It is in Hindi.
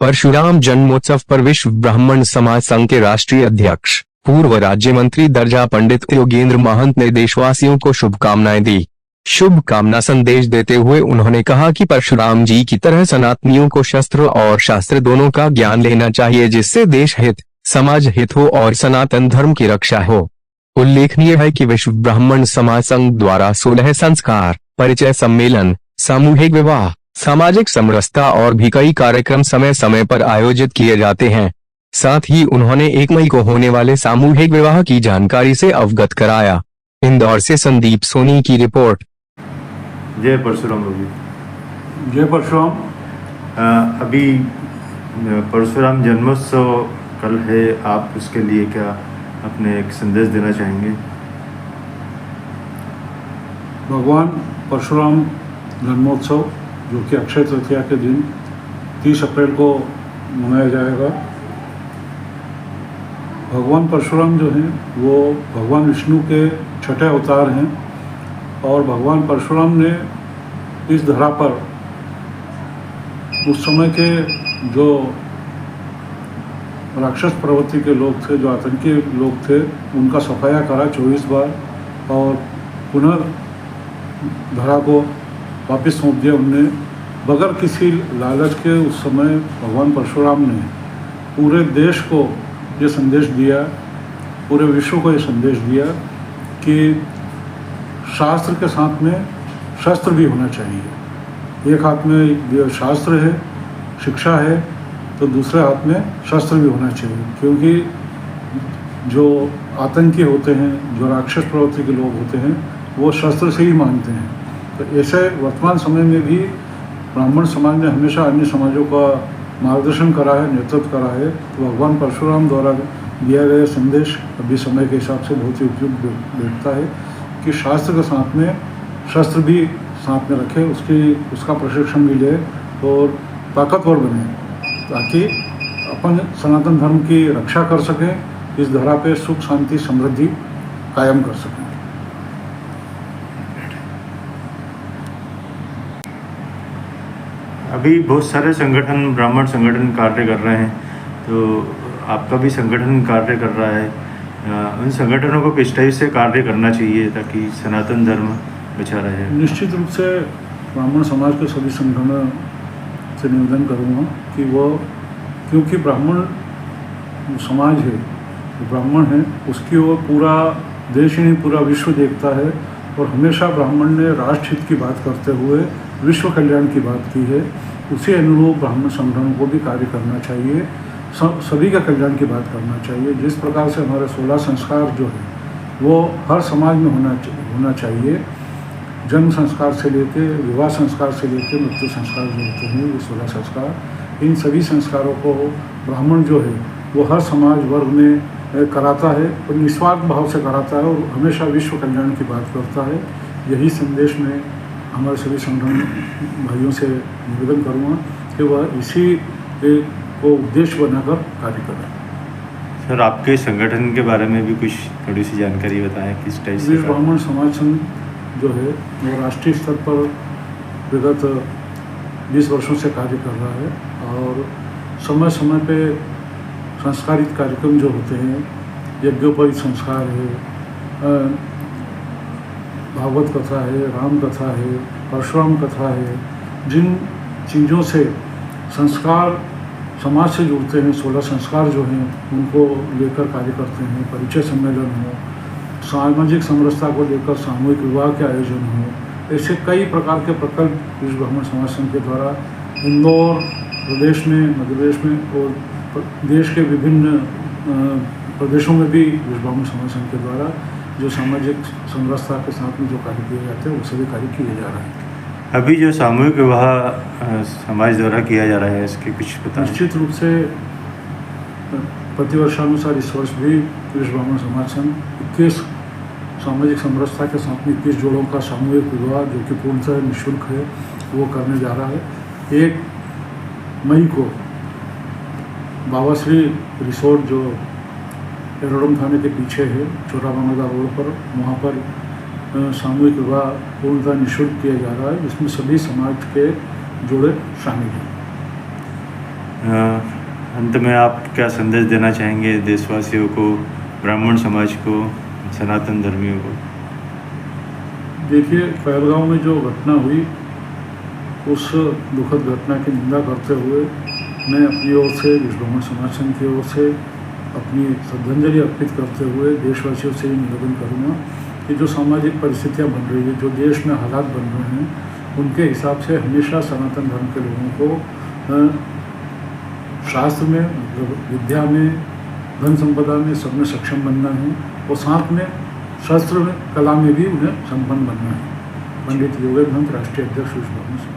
परशुराम जन्मोत्सव पर विश्व ब्राह्मण समाज संघ के राष्ट्रीय अध्यक्ष पूर्व राज्य मंत्री दर्जा पंडित योगेंद्र महंत ने देशवासियों को शुभकामनाएं दी। शुभकामना संदेश देते हुए उन्होंने कहा कि परशुराम जी की तरह सनातनियों को शस्त्र और शास्त्र दोनों का ज्ञान लेना चाहिए, जिससे देश हित, समाज हित हो और सनातन धर्म की रक्षा हो। उल्लेखनीय है कि विश्व ब्राह्मण समाज संघ द्वारा 16 संस्कार, परिचय सम्मेलन, सामूहिक विवाह, सामाजिक समरसता और भी कई कार्यक्रम समय समय पर आयोजित किए जाते हैं। साथ ही उन्होंने 1 मई को होने वाले सामूहिक विवाह की जानकारी से अवगत कराया। इंदौर से संदीप सोनी की रिपोर्ट। जय परशुराम जी। जय परशुराम। अभी परशुराम जन्मोत्सव कल है, आप उसके लिए क्या अपने एक संदेश देना चाहेंगे? भगवान परशुराम जन्मोत्सव जो कि अक्षय तृतीया के दिन 30 अप्रैल को मनाया जाएगा। भगवान परशुराम जो हैं वो भगवान विष्णु के छठे अवतार हैं और भगवान परशुराम ने इस धरा पर उस समय के जो राक्षस प्रवृत्ति के लोग थे, जो आतंकी लोग थे, उनका सफाया करा 24 बार और पुनः धरा को वापस सौंप दिया उनने। बगैर किसी लालच के उस समय भगवान परशुराम ने पूरे देश को ये संदेश दिया, पूरे विश्व को ये संदेश दिया कि शास्त्र के साथ में शस्त्र भी होना चाहिए। एक हाथ में शास्त्र है, शिक्षा है, तो दूसरे हाथ में शस्त्र भी होना चाहिए, क्योंकि जो आतंकी होते हैं, जो राक्षस प्रवृत्ति के लोग होते हैं, वो शस्त्र से ही मानते हैं। तो ऐसे वर्तमान समय में भी ब्राह्मण समाज ने हमेशा अन्य समाजों का मार्गदर्शन करा है, नेतृत्व करा है। तो भगवान परशुराम द्वारा दिया गया संदेश अभी समय के हिसाब से बहुत ही उपयुक्त बैठता है कि शास्त्र के साथ में शस्त्र भी साथ में रखे, उसका प्रशिक्षण भी ले और ताकतवर बने, ताकि अपन सनातन धर्म की रक्षा कर सकें, इस धरा पे सुख शांति समृद्धि कायम कर सकें। अभी बहुत सारे संगठन, ब्राह्मण संगठन कार्य कर रहे हैं, तो आपका भी संगठन कार्य कर रहा है। उन संगठनों को किस टाइप से कार्य करना चाहिए ताकि सनातन धर्म बचा रहे? निश्चित रूप से ब्राह्मण समाज के सभी संगठनों से निवेदन करूँगा कि वो, क्योंकि ब्राह्मण समाज है, ब्राह्मण है, उसकी वो पूरा देश ही नहीं पूरा विश्व देखता है और हमेशा ब्राह्मण ने राष्ट्र हित की बात करते हुए विश्व कल्याण की बात की है। उसी अनुरूप ब्राह्मण संगठनों को भी कार्य करना चाहिए, सभी का कल्याण की बात करना चाहिए। जिस प्रकार से हमारे 16 संस्कार जो है वो हर समाज में होना चाहिए, जन्म संस्कार से लेके विवाह संस्कार से लेके मृत्यु संस्कार जो होते हैं, ये 16 संस्कार, इन सभी संस्कारों को ब्राह्मण जो है वो हर समाज वर्ग में कराता है और निस्वार्थ भाव से कराता है और हमेशा विश्व कल्याण की बात करता है। यही संदेश मैं हमारे सभी संगठन भाइयों से निवेदन करूँगा कि वह इसी को उद्देश्य बनाकर कार्य करें। सर, आपके संगठन के बारे में भी कुछ थोड़ी सी जानकारी बताएं, किस टाइप से? ब्राह्मण समाज संघ जो है वो राष्ट्रीय स्तर पर विगत 20 वर्षों से कार्य कर रहा है और समय समय पे संस्कारित कार्यक्रम जो होते हैं, यज्ञोपवीत संस्कार है, भागवत कथा है, राम कथा है, परशुराम कथा है, जिन चीज़ों से संस्कार समाज से जुड़ते हैं, 16 संस्कार जो हैं उनको लेकर कार्य करते हैं। परिचय सम्मेलन हो, सामाजिक समरसता को लेकर सामूहिक विवाह के आयोजन हो, ऐसे कई प्रकार के प्रकल्प विश्व ब्राह्मण समाज संघ के द्वारा इंदौर प्रदेश में, मध्य प्रदेश में और देश के विभिन्न प्रदेशों में भी विश्व ब्राह्मण समाज संघ के द्वारा जो सामाजिक समरसता के साथ में जो कार्य किए जाते हैं वो सभी कार्य किए जा रहे हैं। अभी जो सामूहिक विवाह समाज द्वारा किया जा रहा है, इसके कुछ बताएं? निश्चित रूप से प्रतिवर्षानुसार इस वर्ष भी विश्व ब्राह्मण समाज संघ 21 सामाजिक समरसता के साथ में 21 जोड़ों का सामूहिक विवाह जो कि पूर्णतः निःशुल्क है वो करने जा रहा है। 1 मई को बाबाश्री रिसोर्ट जो एरोडम थाने के पीछे है, छोटा बांगला रोड पर, वहाँ पर सामूहिक विवाह पूर्णतः निःशुल्क किया जा रहा है, जिसमें सभी समाज के जोड़े शामिल हैं। अंत में आप क्या संदेश देना चाहेंगे देशवासियों को, ब्राह्मण समाज को, सनातन धर्मियों को? देखिए, पहलगांव में जो घटना हुई उस दुखद घटना की निंदा करते हुए मैं अपनी ओर से, विश्व ब्राह्मण समाज संघ की ओर से अपनी श्रद्धांजलि अर्पित करते हुए देशवासियों से ये निवेदन करूँगा कि जो सामाजिक परिस्थितियाँ बन रही है, जो देश में हालात बन रहे हैं, उनके हिसाब से हमेशा सनातन धर्म के लोगों को शास्त्र में, मतलब विद्या में, धन संपदा में, सब में सक्षम बनना है और साथ में शस्त्र में, कला में भी उन्हें संपन्न बनना है। पंडित योगेंद्र, राष्ट्रीय अध्यक्ष विश्व ब्राह्मण समाज।